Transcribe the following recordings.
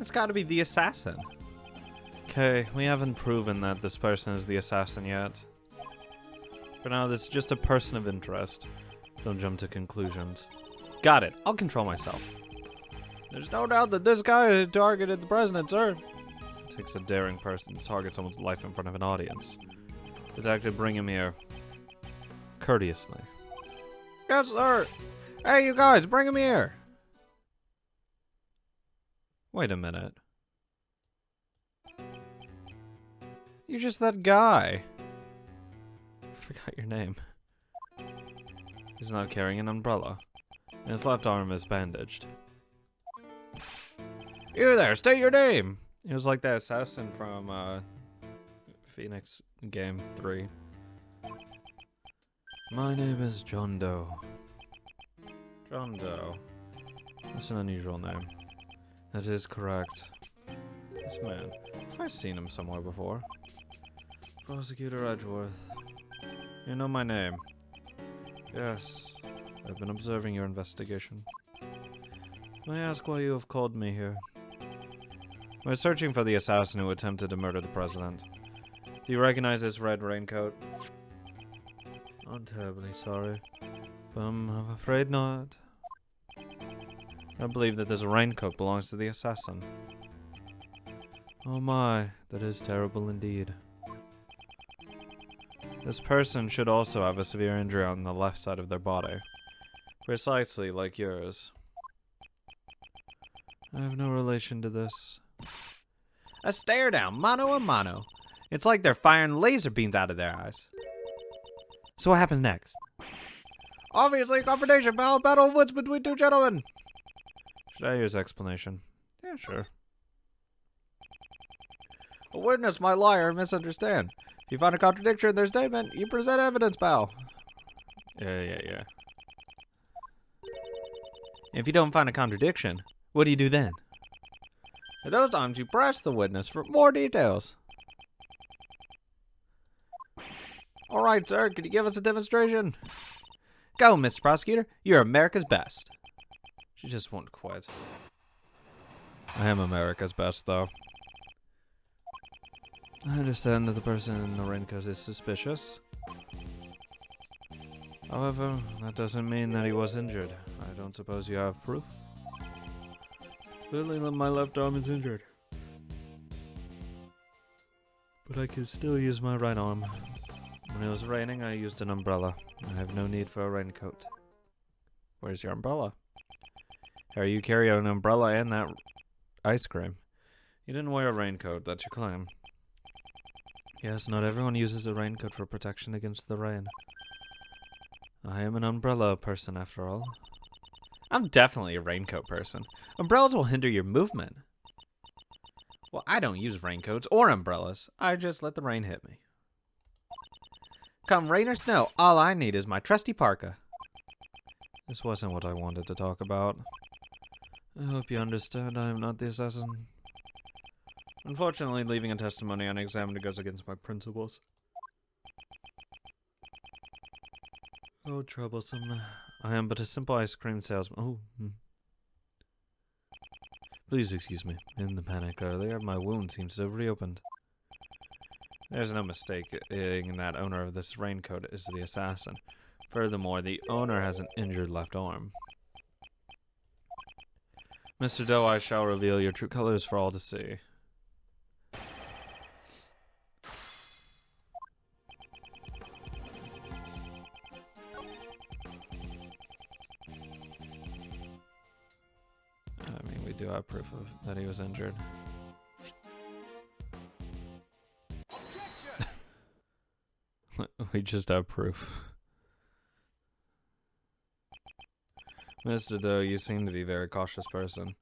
It's gotta be the assassin. Okay, we haven't proven that this person is the assassin yet. For now, this is just a person of interest. Don't jump to conclusions. Got it. I'll control myself. There's no doubt that this guy targeted the president, sir. It takes a daring person to target someone's life in front of an audience. Detective, bring him here. Courteously. Yes, sir. Hey, you guys, bring him here. Wait a minute. You're just that guy. I forgot your name. He's not carrying an umbrella, and his left arm is bandaged. You there, state your name! It was like that assassin from, Phoenix Game 3. My name is John Doe. John Doe. That's an unusual name. That is correct. This man. I've seen him somewhere before. Prosecutor Edgeworth. You know my name. Yes. I've been observing your investigation. May I ask why you have called me here? We're searching for the assassin who attempted to murder the president. Do you recognize this red raincoat? I'm terribly sorry, but I'm afraid not. I believe that this raincoat belongs to the assassin. Oh my, that is terrible indeed. This person should also have a severe injury on the left side of their body. Precisely like yours. I have no relation to this. A stare down, mano a mano. It's like they're firing laser beams out of their eyes. So what happens next? Obviously, a confrontation, battle of wits between two gentlemen. Should I use explanation? Yeah, sure. A witness might lie or misunderstand. If you find a contradiction in their statement, you present evidence, pal. Yeah. If you don't find a contradiction, what do you do then? At those times, you press the witness for more details. All right, sir, can you give us a demonstration? Go, Mr. Prosecutor. You're America's best. She just won't quit. I am America's best, though. I understand that the person in the raincoat is suspicious. However, that doesn't mean that he was injured. I don't suppose you have proof? Clearly, my left arm is injured. But I can still use my right arm. When it was raining, I used an umbrella. I have no need for a raincoat. Where's your umbrella? Here, you carry an umbrella and that ice cream. You didn't wear a raincoat, that's your claim. Yes, not everyone uses a raincoat for protection against the rain. I am an umbrella person, after all. I'm definitely a raincoat person. Umbrellas will hinder your movement. Well, I don't use raincoats or umbrellas. I just let the rain hit me. Come rain or snow, all I need is my trusty parka. This wasn't what I wanted to talk about. I hope you understand I am not the assassin. Unfortunately, leaving a testimony unexamined goes against my principles. Oh, troublesome. I am but a simple ice cream salesman. Oh. Please excuse me. In the panic earlier, my wound seems to have reopened. There's no mistake in that owner of this raincoat is the assassin. Furthermore, the owner has an injured left arm. Mr. Doe, I shall reveal your true colors for all to see. I mean, we do have proof of that he was injured. We just have proof. Mr. Doe, you seem to be a very cautious person.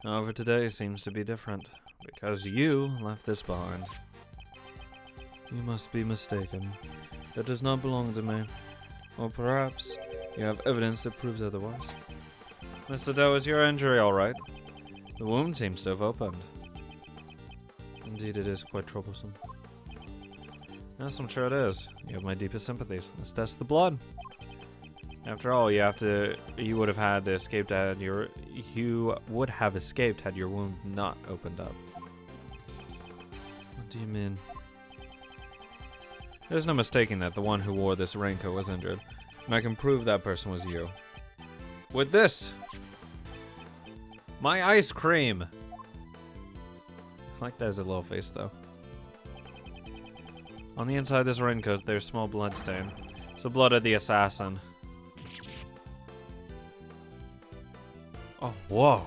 However, today seems to be different, because you left this behind. You must be mistaken. That does not belong to me. Or perhaps you have evidence that proves otherwise. Mr. Doe, is your injury alright? The wound seems to have opened. Indeed, it is quite troublesome. Yes, I'm sure it is. You have my deepest sympathies. Let's test the blood. After all, you would have had escaped had you would have escaped had your wound not opened up. What do you mean? There's no mistaking that the one who wore this raincoat was injured, and I can prove that person was you. With this! My ice cream! I like that as a little face, though. On the inside of this raincoat, there's a small blood stain. It's the blood of the assassin. Oh, whoa.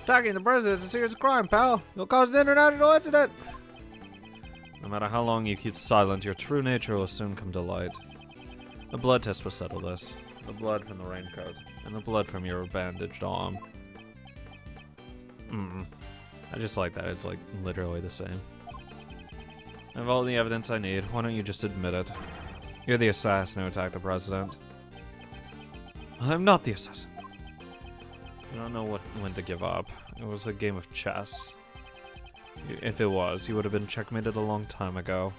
Attacking the president is a serious crime, pal. You'll cause an international incident. No matter how long you keep silent, your true nature will soon come to light. The blood test will settle this. The blood from the raincoat, and the blood from your bandaged arm. I just like that. It's like literally the same. I have all the evidence I need. Why don't you just admit it? You're the assassin who attacked the president. I'm not the assassin. You don't know when to give up. It was a game of chess. If it was, you would have been checkmated a long time ago.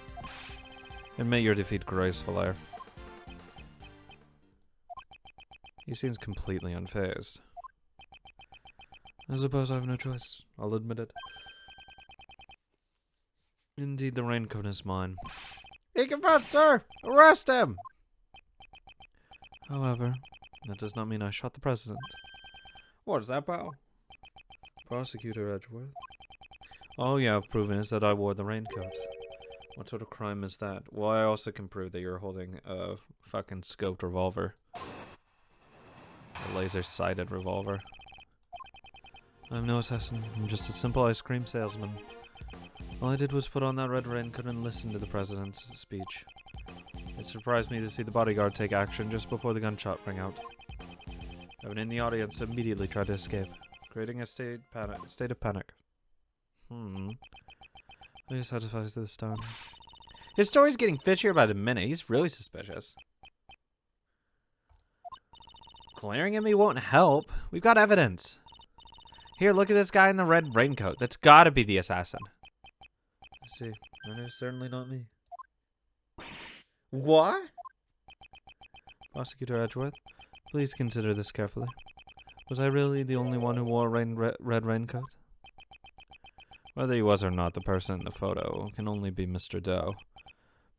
Admit your defeat gracefully. He seems completely unfazed. I suppose I have no choice. I'll admit it. Indeed, the raincoat is mine. He confessed, sir! Arrest him! However, that does not mean I shot the president. What is that, pal? Prosecutor Edgeworth. All you have proven is that I wore the raincoat. What sort of crime is that? Well, I also can prove that you're holding a fucking scoped revolver. A laser-sighted revolver. I'm no assassin. I'm just a simple ice cream salesman. All I did was put on that red raincoat and listen to the president's speech. It surprised me to see the bodyguard take action just before the gunshot rang out. Everyone in the audience immediately tried to escape, creating a state of panic. Are you satisfied this time? His story's getting fishier by the minute. He's really suspicious. Glaring at me won't help. We've got evidence. Here, look at this guy in the red raincoat. That's gotta be the assassin. I see. That is certainly not me. What? Prosecutor Edgeworth, please consider this carefully. Was I really the only one who wore a red raincoat? Whether he was or not, the person in the photo can only be Mr. Doe.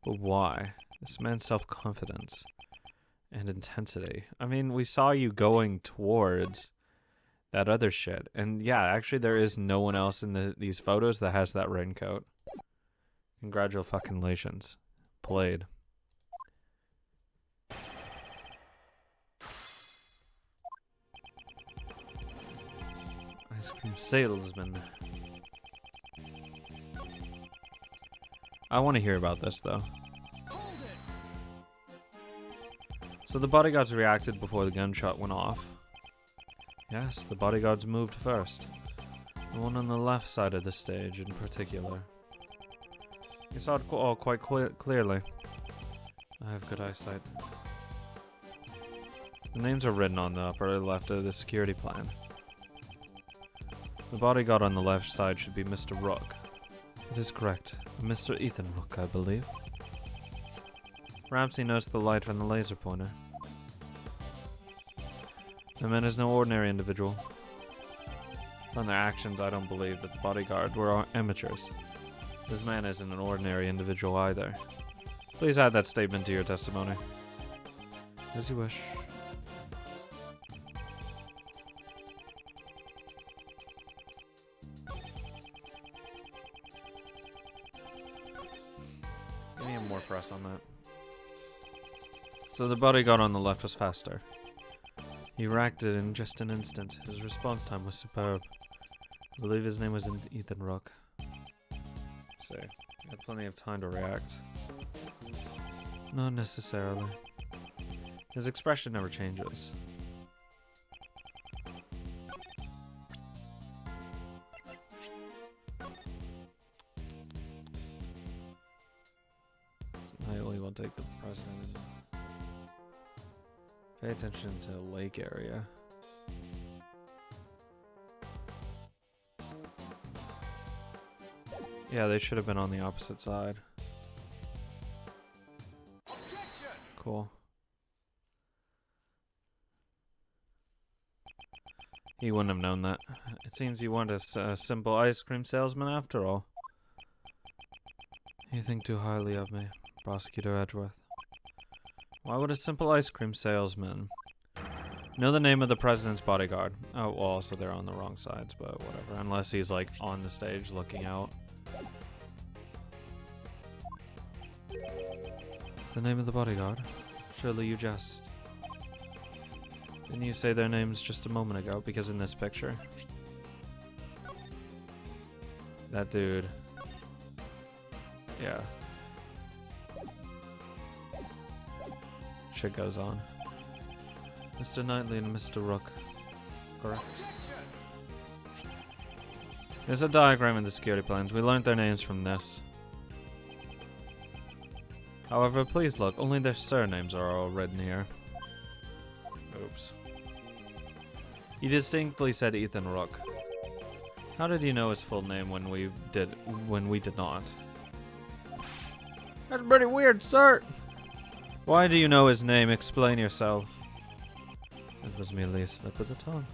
But why? This man's self-confidence and intensity. I mean, we saw you going towards that other shit. And yeah, actually there is no one else in these photos that has that raincoat. Congratulations. Played. Ice cream salesman. I want to hear about this, though. So the bodyguards reacted before the gunshot went off. Yes, the bodyguards moved first. The one on the left side of the stage in particular. You saw it all quite clearly. I have good eyesight. The names are written on the upper left of the security plan. The bodyguard on the left side should be Mr. Rook. It is correct. Mr. Ethan Rook, I believe. Ramsey noticed the light from the laser pointer. The man is no ordinary individual. From their actions, I don't believe that the bodyguard were amateurs. This man isn't an ordinary individual either. Please add that statement to your testimony. As you wish. We need more press on that. So the bodyguard on the left was faster. He reacted in just an instant. His response time was superb. I believe his name was Ethan Rook. So, he had plenty of time to react. Not necessarily. His expression never changes. I only want to take the president. Pay attention to the lake area. Yeah, they should have been on the opposite side. Cool. He wouldn't have known that. It seems you weren't a simple ice cream salesman after all. You think too highly of me, Prosecutor Edgeworth. Why would a simple ice cream salesman know the name of the president's bodyguard? Oh, well, also they're on the wrong sides, but whatever. Unless he's, like, on the stage looking out. The name of the bodyguard? Surely you jest. Didn't you say their names just a moment ago? Because in this picture, that dude, yeah, shit goes on. Mr. Knightley and Mr. Rook, correct? There's a diagram in the security plans. We learned their names from this. However, please look, only their surnames are all written here. Oops. You distinctly said Ethan Rook. How did you know his full name when we did not? That's pretty weird, sir. Why do you know his name? Explain yourself. It was merely a slip of the tongue.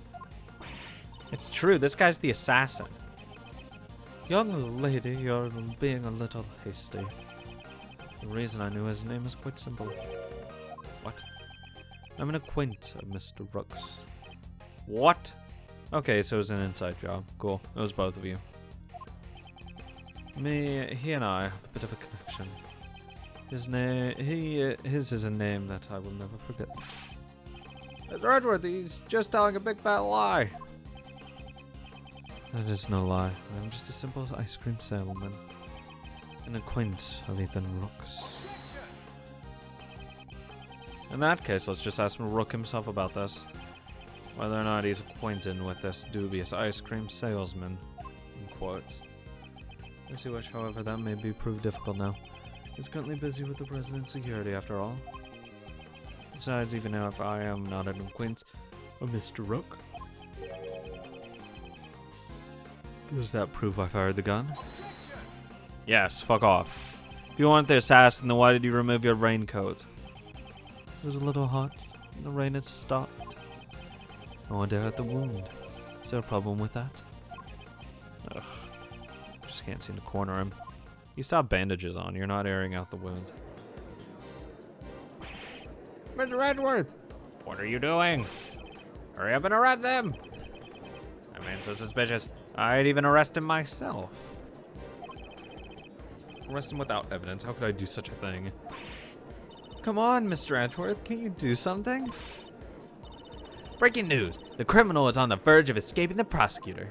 It's true, this guy's the assassin. Young lady, you're being a little hasty. The reason I knew his name is quite simple. What? I'm an acquaintance of Mr. Rook's. What? Okay, so it was an inside job. Cool. It was both of you. He and I have a bit of a connection. His is a name that I will never forget. Mr. Edgeworth, he's just telling a big fat lie. That is no lie. I'm just a simple ice cream salesman. An acquaintance of Ethan Rook's. In that case, let's just ask Rook himself about this. Whether or not he's acquainted with this dubious ice cream salesman. In quotes. Mercy Wish, however, that may be proved difficult now. He's currently busy with the president's security, after all. Besides, even now, if I am not an acquaintance of Mr. Rook, does that prove I fired the gun? Yes, fuck off. If you weren't the assassin, then why did you remove your raincoat? It was a little hot, and the rain had stopped. I went there at the wound. Is there a problem with that? Ugh. Just can't seem to corner him. You still have bandages on, you're not airing out the wound. Mr. Edgeworth! What are you doing? Hurry up and arrest him! That man's so suspicious. I'd even arrest him myself. Arrest him without evidence. How could I do such a thing? Come on, Mr. Edgeworth. Can't you do something? Breaking news. The criminal is on the verge of escaping the prosecutor.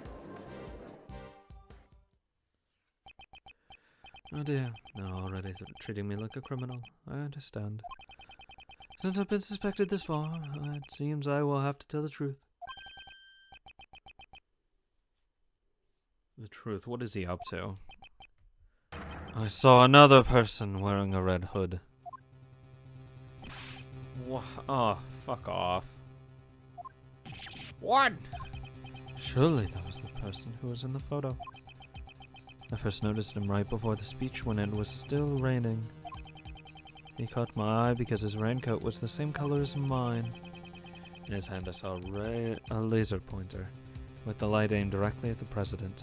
Oh dear. They're already treating me like a criminal. I understand. Since I've been suspected this far, it seems I will have to tell the truth. The truth? What is he up to? I saw another person wearing a red hood. Oh, fuck off. What? Surely that was the person who was in the photo. I first noticed him right before the speech when it was still raining. He caught my eye because his raincoat was the same color as mine. In his hand I saw a laser pointer with the light aimed directly at the president.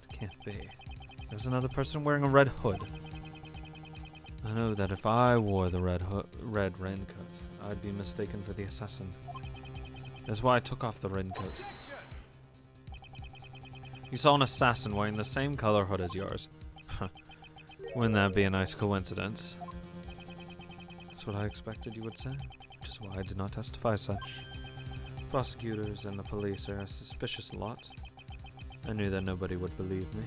It can't be. There was another person wearing a red hood. I know that if I wore the red raincoat, I'd be mistaken for the assassin. That's why I took off the raincoat. You saw an assassin wearing the same color hood as yours. Wouldn't that be a nice coincidence? That's what I expected you would say, which is why I did not testify as such. Prosecutors and the police are a suspicious lot. I knew that nobody would believe me.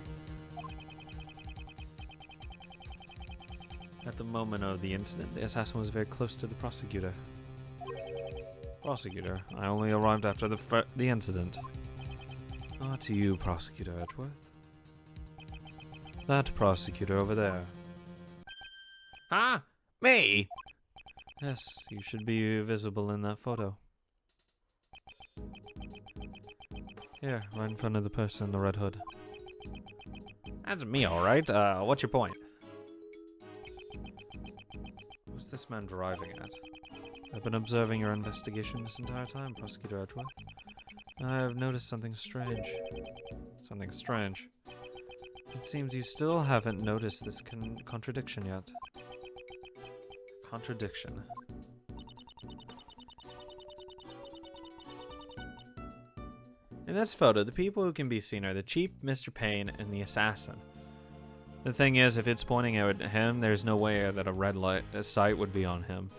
At the moment of the incident, the assassin was very close to the prosecutor. Prosecutor, I only arrived after the incident. Ah, to you, Prosecutor Edgeworth. That prosecutor over there. Huh? Me? Yes, you should be visible in that photo. Here, right in front of the person in the red hood. That's me, alright. What's your point? What's this man driving at? I've been observing your investigation this entire time, Prosecutor Edgeworth. I have noticed something strange. Something strange? It seems you still haven't noticed this contradiction yet. Contradiction. In this photo, the people who can be seen are the Chief, Mr. Payne, and the assassin. The thing is, if it's pointing out at him, there's no way that a red light sight would be on him.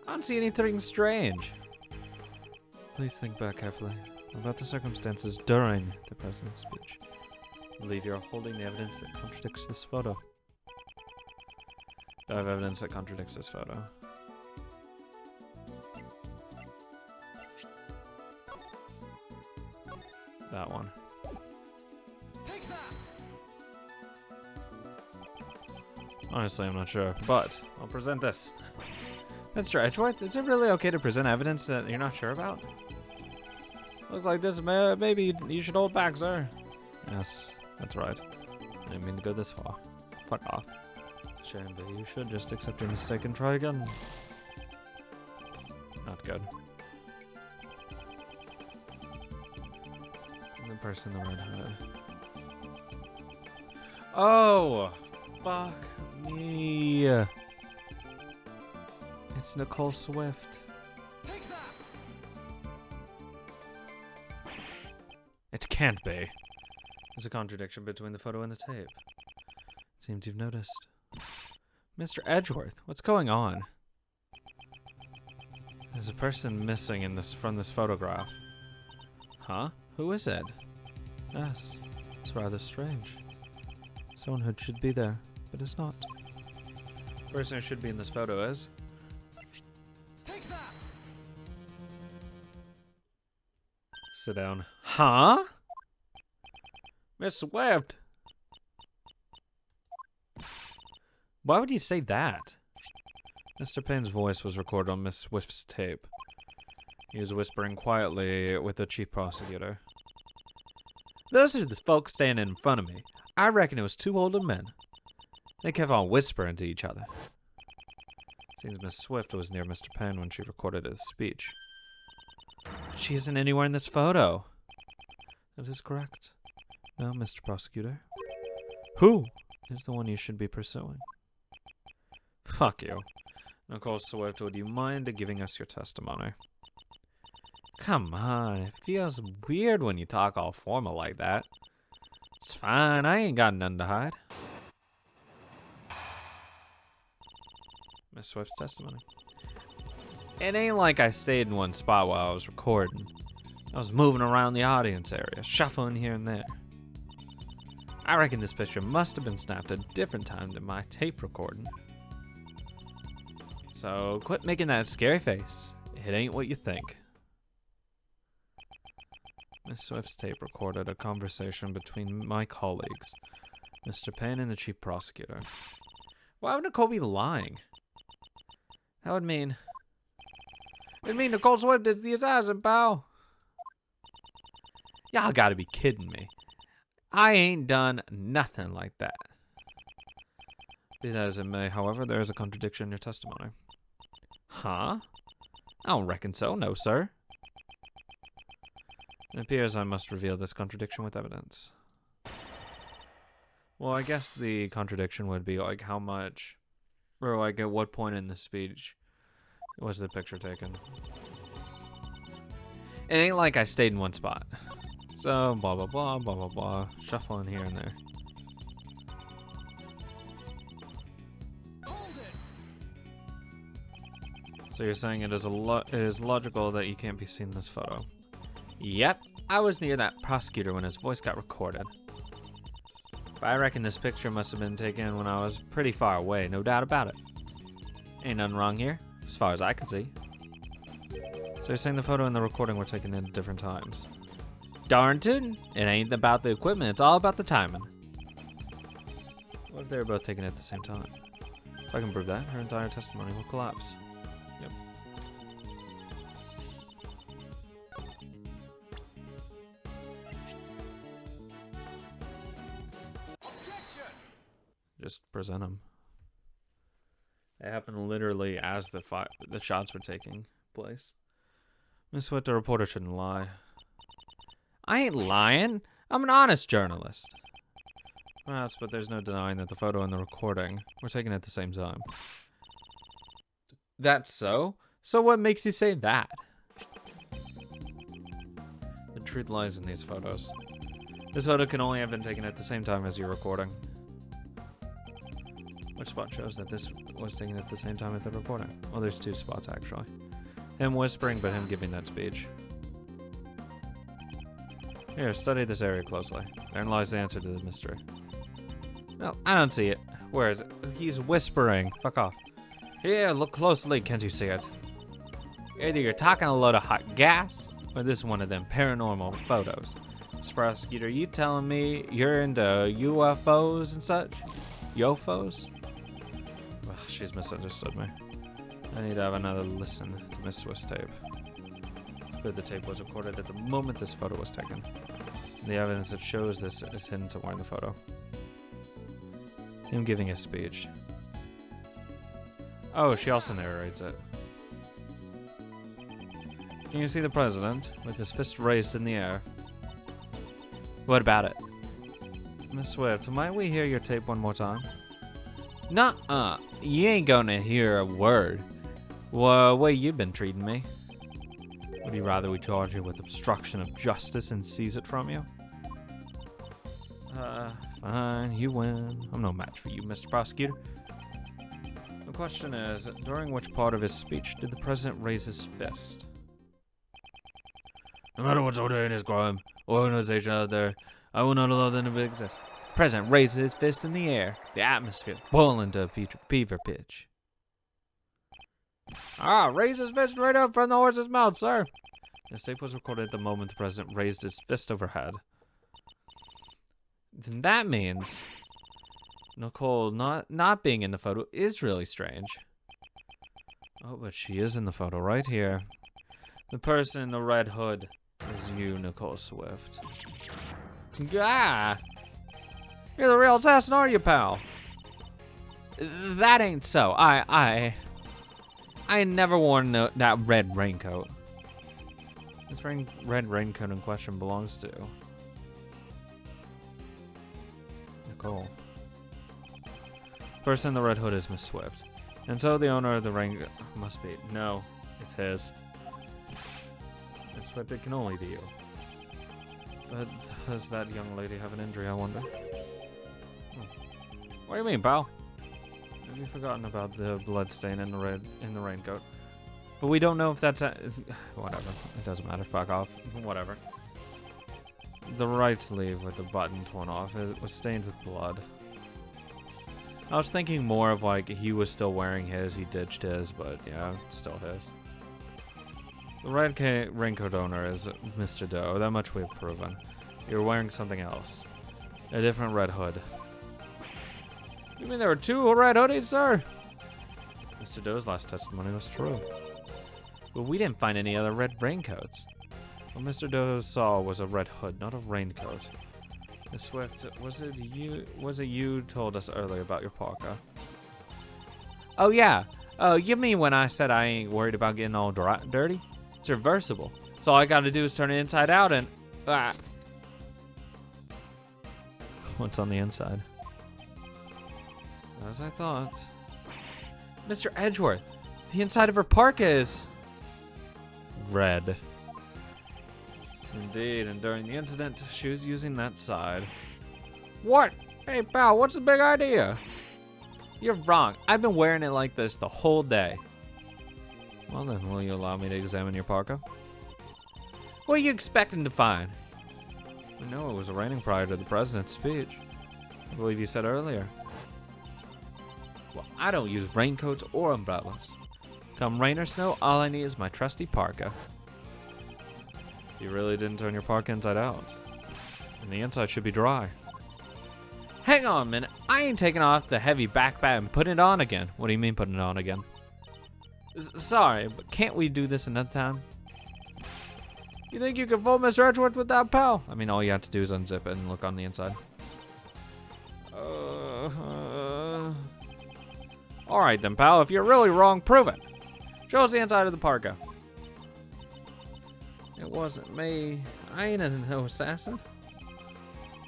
I don't see anything strange. Please think back carefully about the circumstances during the president's speech. I believe you're holding the evidence that contradicts this photo. Do I have evidence that contradicts this photo? That one. Honestly, I'm not sure, but I'll present this. Mr. Edgeworth, is it really okay to present evidence that you're not sure about? Looks like this, maybe you should hold back, sir. Yes, that's right. I didn't mean to go this far. Fuck off. Shame, but you should just accept your mistake and try again. Not good. And the person in the red hood. Oh! Fuck me. It's Nicole Swift. It can't be. There's a contradiction between the photo and the tape. Seems you've noticed. Mr. Edgeworth, what's going on? There's a person missing in from this photograph. Huh? Who is it? Yes, it's rather strange. Someone who should be there, but is not. The person who should be in this photo is... Sit down. Huh? Miss Swift? Why would you say that? Mr. Payne's voice was recorded on Miss Swift's tape. He was whispering quietly with the chief prosecutor. Those are the folks standing in front of me. I reckon it was two older men. They kept on whispering to each other. Seems Miss Swift was near Mr. Payne when she recorded his speech. But she isn't anywhere in this photo. That is correct. No, Mr. Prosecutor. Who is the one you should be pursuing? Fuck you. Nicole Swift, would you mind giving us your testimony? Come on, it feels weird when you talk all formal like that. It's fine, I ain't got nothing to hide. Miss Swift's testimony. It ain't like I stayed in one spot while I was recording. I was moving around the audience area, shuffling here and there. I reckon this picture must have been snapped at a different time than my tape recording. So quit making that scary face. It ain't what you think. Miss Swift's tape recorded a conversation between my colleagues, Mr. Payne and the chief prosecutor. Why would Nicole be lying? That would mean... It'd mean Nicole Swift is the assassin, pal. Y'all gotta be kidding me. I ain't done nothing like that. Be that as it may, however, there is a contradiction in your testimony. Huh? I don't reckon so, no, sir. It appears I must reveal this contradiction with evidence. Well, I guess the contradiction would be like how much, or like at what point in the speech was the picture taken. It ain't like I stayed in one spot. So, blah, blah, blah, blah, blah, blah, shuffling here and there. So you're saying it is logical that you can't be seen in this photo? Yep, I was near that prosecutor when his voice got recorded. But I reckon this picture must have been taken when I was pretty far away, no doubt about it. Ain't nothing wrong here, as far as I can see. So you're saying the photo and the recording were taken at different times? Darn tootin', it ain't about the equipment, it's all about the timing. What if they were both taken at the same time? If I can prove that, her entire testimony will collapse. Yep. Just present them. They happened literally as the shots were taking place. Miss Swift, the reporter shouldn't lie. I ain't lying. I'm an honest journalist. Perhaps, but there's no denying that the photo and the recording were taken at the same time. That's so? So what makes you say that? The truth lies in these photos. This photo can only have been taken at the same time as your recording. Which spot shows that this was taken at the same time as the recording? Well, there's 2 spots, actually. Him whispering, but him giving that speech. Here, study this area closely. Therein lies the answer to the mystery. No, I don't see it. Where is it? He's whispering. Fuck off. Here, look closely. Can't you see it? Either you're talking a load of hot gas, or this is one of them paranormal photos. Mr. Prosecutor, you telling me you're into UFOs and such? YOFOs? Ugh, she's misunderstood me. I need to have another listen to Miss Swift's tape. It's clear the tape was recorded at the moment this photo was taken. The evidence that shows this is hidden somewhere in the photo. Him giving a speech. Oh, she also narrates it. Can you see the president with his fist raised in the air? What about it? Miss Swift, might we hear your tape one more time? Nuh-uh. You ain't gonna hear a word. Well, way you been treating me. Would you rather we charge you with obstruction of justice and seize it from you? Fine, you win. I'm no match for you, Mr. Prosecutor. The question is, during which part of his speech did the president raise his fist? No matter what's ordained as crime or organization out there, I will not allow them to exist. The president raises his fist in the air. The atmosphere is boiling to a fever pitch. Raise his fist right up from the horse's mouth, sir. The tape was recorded at the moment the president raised his fist overhead. Then that means Nicole not being in the photo is really strange. Oh, but she is in the photo right here. The person in the red hood is you, Nicole Swift. Gah! You're the real assassin, are you, pal? That ain't so. I never worn that red raincoat. This red raincoat in question belongs to Nicole. Person in the red hood is Miss Swift. And so the owner of the raincoat must be. No, it's his. Miss Swift, it can only be you. But does that young lady have an injury, I wonder? What do you mean, pal? Have you forgotten about the blood stain in the raincoat? But we don't know if that's whatever. It doesn't matter. Fuck off. Whatever. The right sleeve with the button torn off was stained with blood. I was thinking more of like he was still wearing his, he ditched his, but yeah, it's still his. The red raincoat owner is Mr. Doe. That much we've proven. You're wearing something else. A different red hood. You mean there were 2 red hoodies, sir? Mr. Doe's last testimony was true. But we didn't find any other red raincoats. What Mr. Doe saw was a red hood, not a raincoat. Miss Swift, was it you told us earlier about your parka? Oh yeah. Oh, you mean when I said I ain't worried about getting all dirty? It's reversible. So all I gotta do is turn it inside out and What's on the inside? As I thought. Mr. Edgeworth, the inside of her parka is red. Indeed, and during the incident, she was using that side. What? Hey, pal, what's the big idea? You're wrong. I've been wearing it like this the whole day. Well then, will you allow me to examine your parka? What are you expecting to find? I know it was raining prior to the president's speech. I believe you said earlier. Well, I don't use raincoats or umbrellas. Come rain or snow, all I need is my trusty parka. You really didn't turn your parka inside out. And the inside should be dry. Hang on a minute. I ain't taking off the heavy backpack and putting it on again. What do you mean putting it on again? Sorry, but can't we do this another time? You think you can fool Mr. Edgeworth with that, pal? I mean, all you have to do is unzip it and look on the inside. Alright then, pal. If you're really wrong, prove it. Show us the inside of the parka. It wasn't me. I ain't no assassin.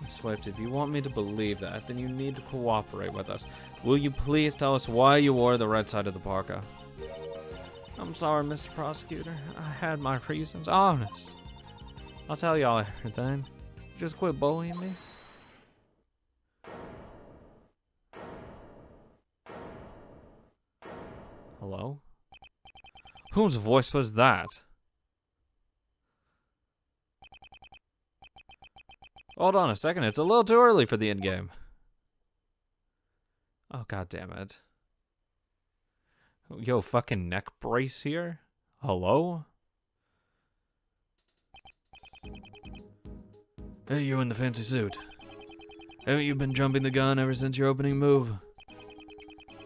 Swift, if you want me to believe that, then you need to cooperate with us. Will you please tell us why you wore the red side of the parka? I'm sorry, Mr. Prosecutor. I had my reasons. Honest. I'll tell y'all everything. Just quit bullying me. Hello? Whose voice was that? Hold on a second, it's a little too early for the endgame. Oh, god damn it. Yo, fucking neck brace here? Hello? Hey, you in the fancy suit. Haven't you been jumping the gun ever since your opening move?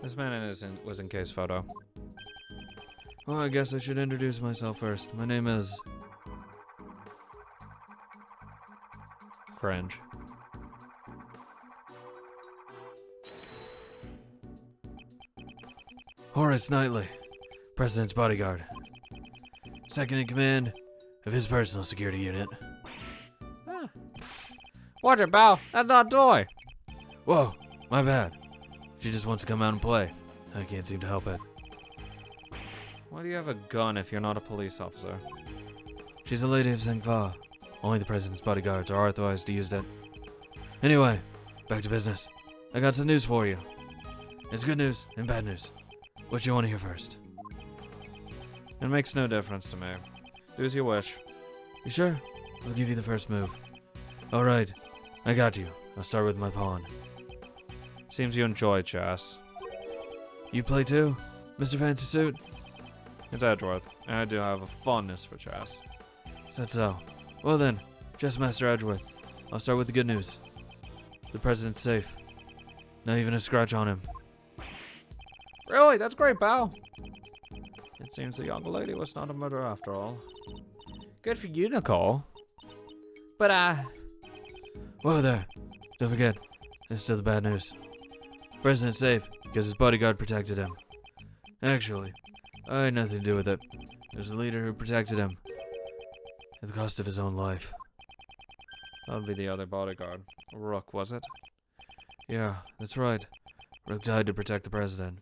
This man was in case photo. Well, I guess I should introduce myself first. My name is... Cringe. Horace Knightley, President's bodyguard. Second in command of his personal security unit. Ah. Watch it, pal. That's not Toy. Whoa, my bad. She just wants to come out and play. I can't seem to help it. Why do you have a gun if you're not a police officer? She's a lady of Zhengfa. Only the president's bodyguards are authorized to use it. Anyway, back to business. I got some news for you. It's good news and bad news. What do you want to hear first? It makes no difference to me. Do as you wish. You sure? I'll give you the first move. Alright, I got you. I'll start with my pawn. Seems you enjoy chess. You play too, Mr. Fancy Suit? It's Edgeworth, and I do have a fondness for chess. Said so. Well then, Chessmaster Edgeworth, I'll start with the good news. The president's safe. Not even a scratch on him. Really? That's great, pal. It seems the young lady was not a murderer after all. Good for you, Nicole. But, whoa there. Don't forget, there's still the bad news. President's safe because his bodyguard protected him. Actually, I had nothing to do with it. It was the leader who protected him. At the cost of his own life. That would be the other bodyguard. Rook, was it? Yeah, that's right. Rook died to protect the president.